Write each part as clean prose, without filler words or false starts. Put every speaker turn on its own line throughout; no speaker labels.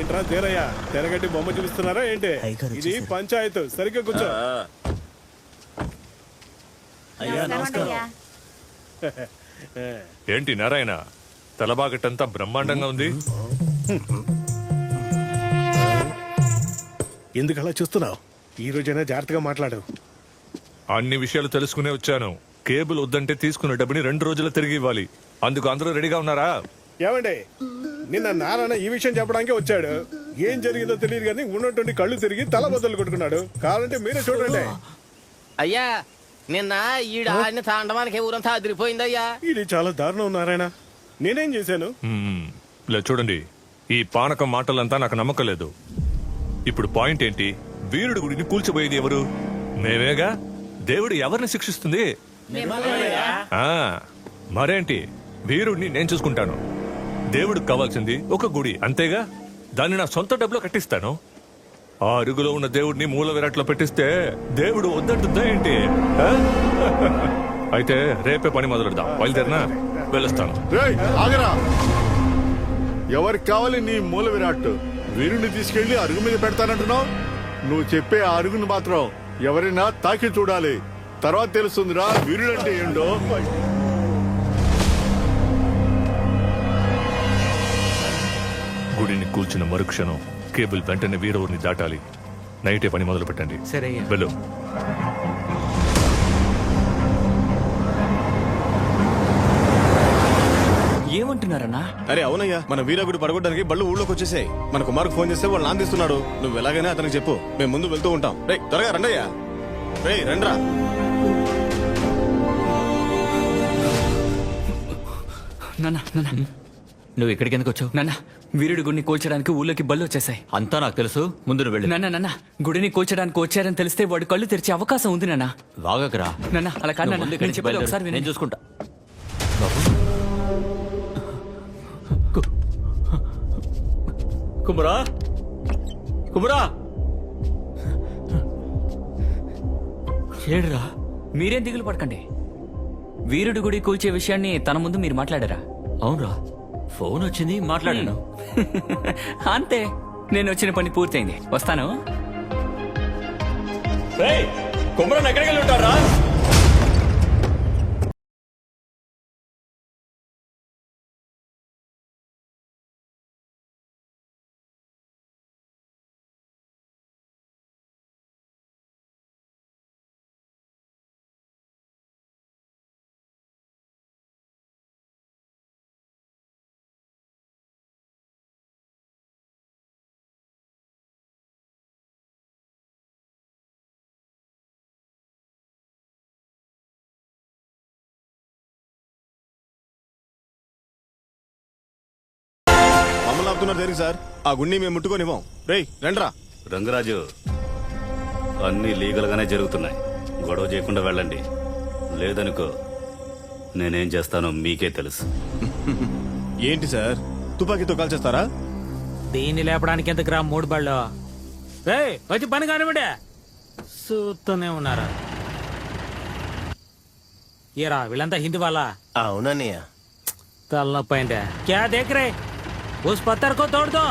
ఏంట్రా తీరయ్య తెరగట్టి బొమ్మ చూపిస్తున్నారా ఏంటి? ఇది పంచాయత్, సరిగ్గా కూర్చో.
ఏంటి నారాయణ, తలబాగట్టంతా బ్రహ్మాండంగా ఉంది.
ఎందుకు అలా చూస్తున్నావు? ఈ రోజైనా జాగ్రత్తగా మాట్లాడు.
అన్ని విషయాలు తెలుసుకునే వచ్చాను. కేబుల్ వద్దంటే తీసుకున్న డబ్బుని 2 రోజులు తిరిగి ఇవ్వాలి. అందుకు అందరూ రెడీగా ఉన్నారా?
ఏమండి, నిన్న నారాయణ ఈ విషయం చెప్పడానికి వచ్చాడు. ఏం జరిగిందో తెలియదు కానీ ఉన్నటువంటి కళ్ళు తిరిగి తల బద్దలు కొట్టుకున్నాడు. కావాలంటే మీరే చూడండి.
అయ్యా, నిన్న ఈడ ఆడిన తాండవానికి ఊరంతా అదిరిపోయిందయ్యా.
ఇది చాలా దారుణం నారాయణ. నేనేం చేశాను?
చూడండి, ఈ పానకం మాటలంతా నాకు నమ్మకం లేదు. ఇప్పుడు పాయింట్ ఏంటి? వీరుడు గుడిని కూల్చిపోయేది ఎవరు? మేమేగా. దేవుడు ఎవరిని శిక్షిస్తుంది? మరేంటి, వీరుడిని నేను చూసుకుంటాను. దేవుడికి కావాల్సింది ఒక గుడి, అంతేగా. దాన్ని నా సొంత డబ్బులో కట్టిస్తాను. ఆ అరుగులో ఉన్న దేవుడిని మూల విరాట్లో పెట్టిస్తే దేవుడు వద్దంటుందా ఏంటి? అయితే రేపే పని మొదలెడదాం. బయలుదేరినా వెళ్ళొస్తాను.
ఎవరికి కావాలి నీ మూల విరాట్? వీరుని తీసుకెళ్లి అరుగు మీద పెడతానంటున్నావు. నువ్వు చెప్పే ఆ అరుగును మాత్రం ఎవరైనా తాకి చూడాలి. తర్వాత తెలుస్తుందిరా వీరుడంటే ఏంటో.
గుడిని కూల్చిన మరుక్షణం కేబుల్ వెంటనే వీరూరిని దాటాలి. నైటే పని మొదలు పెట్టండి.
సరే
వెళ్ళు.
ఏమంటున్నారన్నా?
అరే అవునయ్యా, మన వీరగుడి పడగొట్టడానికి బళ్ళు ఊళ్ళోకి వచ్చేసాయి. మన కుమార్కు ఫోన్ చేస్తే వాళ్ళు నాందిస్తున్నాడు. నువ్వు ఎలాగైనా అతనికి చెప్పు, మేము ముందు వెళ్తూ ఉంటాం. రే త్వరగా రండయ్యా. రే రండ్రా.
నువ్వు ఇక్కడికి ఎందుకు వచ్చావు? నాన్న, వీరుడి గుడిని కూల్చడానికి ఊళ్ళోకి బళ్ళు వచ్చేసాయి. అంతా నాకు తెలుసు. ముందు నువ్వు వెళ్ళు. నాన్న, గుడిని కూల్చడానికి వచ్చారని తెలిస్తే వాడు కళ్ళు తెరిచే అవకాశం ఉంది నాన్న. వాగకరా నాన్న. అలా కాదు నాన్న, నేను చెప్పేది ఒకసారి నేను చూసుకుంటా. కుమరా, కుమరా, ఏడురా. మీరేం దిగులు పడకండి. వీరుడి గుడి కూల్చే విషయాన్ని తన ముందు మీరు మాట్లాడారా? అవునరా, ఫోన్ వచ్చింది, మాట్లాడాను. అంతే, నేను వచ్చిన పని పూర్తయింది. వస్తాను. కుమరా ఎక్కడికి వెళ్ళి ఉంటారా?
మమ్మల్ని ఆపుతున్నారు దేనికి సార్? ఆ గుండి మేము ముట్టుకోనివ్వం. రే రండ్రా.
రంగరాజు, అన్ని లీగల్ గానే జరుగుతున్నాయి. గొడవ చేయకుండా వెళ్ళండి. లేదనుకో నేనేం చేస్తానో మీకే తెలుసు.
ఏంటి సార్, తుపాకీతో కాల్చేస్తారా?
దీన్ని లేపడానికి ఎంత గ్రామ్ 3 బళ్ళు? వచ్చి పని కానివ్వండి. చూస్తూనే ఉన్నారా? ఏరా వీళ్ళంతా హిందీ వాళ్ళ?
అవునన్నయ్య.
తలనొప్పి అయిందే. క్యా దేఖ్ రే? उस पत्थर को तोड़ दो.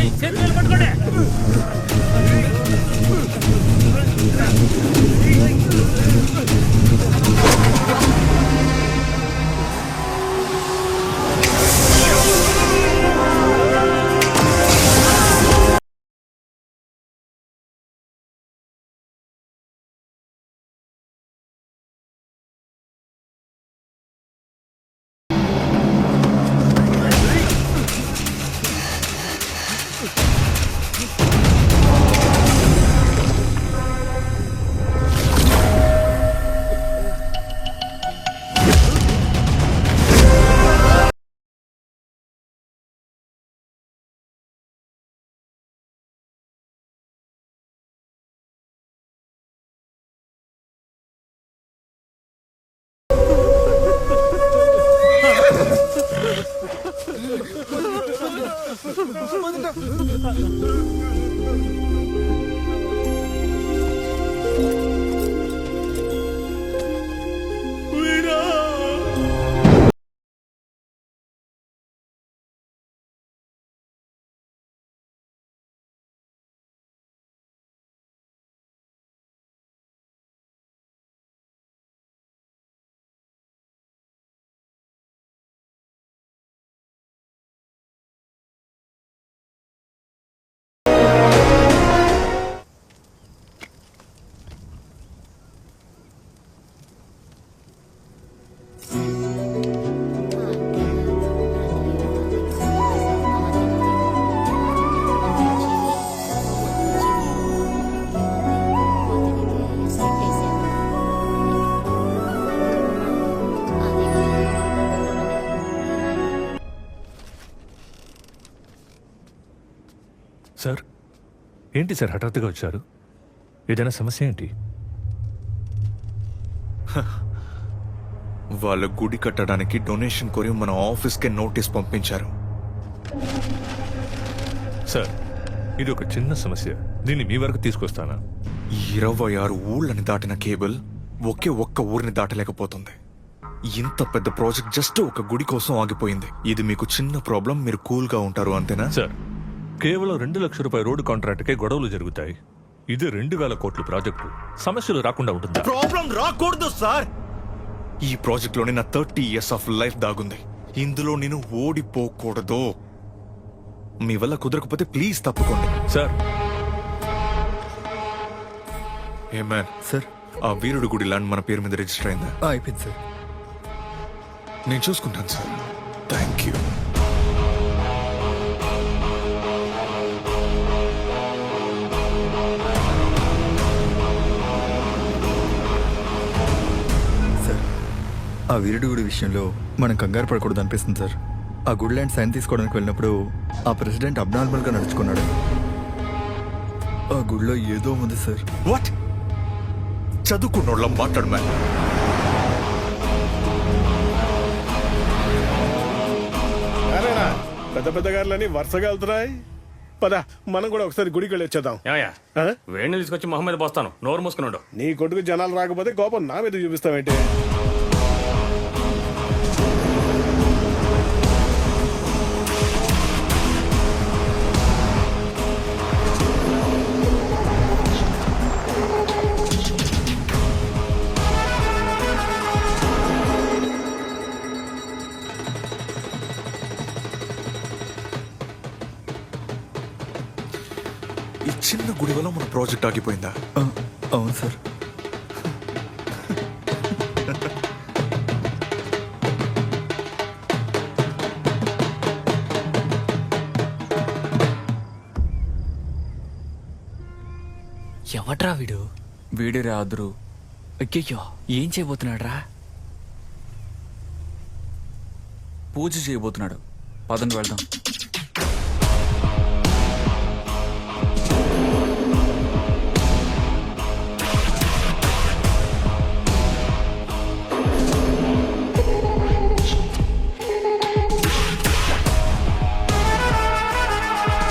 ఏయ్, చేతులు పట్టుకోండి.
సార్ ఏంటి సార్ హఠాత్తుగా వచ్చారు? ఏదైనా సమస్య ఏంటి?
వాళ్ళ గుడి కట్టడానికి డొనేషన్ కోరి మన ఆఫీస్కే నోటీస్ పంపించారు.
సార్ ఇది ఒక చిన్న సమస్య, దీన్ని మీ వరకు తీసుకొస్తానా?
26 ఊళ్ళని దాటిన కేబుల్ ఒక్క ఊరిని దాటలేకపోతుంది. ఇంత పెద్ద ప్రాజెక్ట్ జస్ట్ ఒక గుడి కోసం ఆగిపోయింది. ఇది మీకు చిన్న ప్రాబ్లం, మీరు కూల్ గా ఉంటారు అంతేనా?
సార్ కేవలం 2 లక్షల రూపాయల రోడ్డు కాంట్రాక్ట్కే గొడవలు జరుగుతాయి. ఇది 2000 కోట్ల ప్రాజెక్టు, సమస్యలు రాకుండా ఉంటుందా?
ప్రాబ్లం రాకూడదు సార్. ఈ ప్రాజెక్ట్ లోనే నా 30 years ఆఫ్ లైఫ్ దాగుంది. ఇందులో నేను ఓడిపోకూడదు. మీ వల్ల కుదరకపోతే ప్లీజ్ తప్పుకోండి.
సార్
ఏ మ్యాన్
సార్,
ఆ వీరుడు గుడి ల్యాండ్ మన పేరు మీద రిజిస్టర్ అయిందా?
అయిపోయింది సార్.
నేను చూసుకుంటాను సార్. Thank you.
సార్, ఆ వీరుడు గుడి విషయంలో మనం కంగారు పడకూడదు అనిపిస్తుంది సార్. ఆ గుడ్ ల్యాండ్ సైన్ తీసుకోవడానికి వెళ్ళినప్పుడు ఆ ప్రెసిడెంట్ అబ్నార్మల్గా నడుచుకున్నాడు. ఆ గుడిలో ఏదో ఉంది సార్.
వాట్? చదువుకున్నోళ్ళం మాట్లాడు మ్యాన్.
అరేనా పెద్ద పెద్ద గారులని వరుసగా వెళ్తున్నాయి. పద మనం కూడా ఒకసారి గుడికి వెళ్ళి వచ్చేద్దాం. ఆ?
వేణి తీసుకొచ్చి మొహం మీద పోస్తాను, నోరు మూసుకున్నాడు.
నీ కొడుకు జనాలు రాకపోతే కోపం నా మీద చూపిస్తావేంటి?
ఈ చిన్న గుడి వల్ల మన ప్రాజెక్ట్ ఆగిపోయిందా?
అవును సార్.
ఎవడ్రా వీడు?
వీడి రాదురు.
అయ్యయ్యో, ఏం చేయబోతున్నాడు రా?
పూజ చేయబోతున్నాడు. పదండి వెళ్దాం.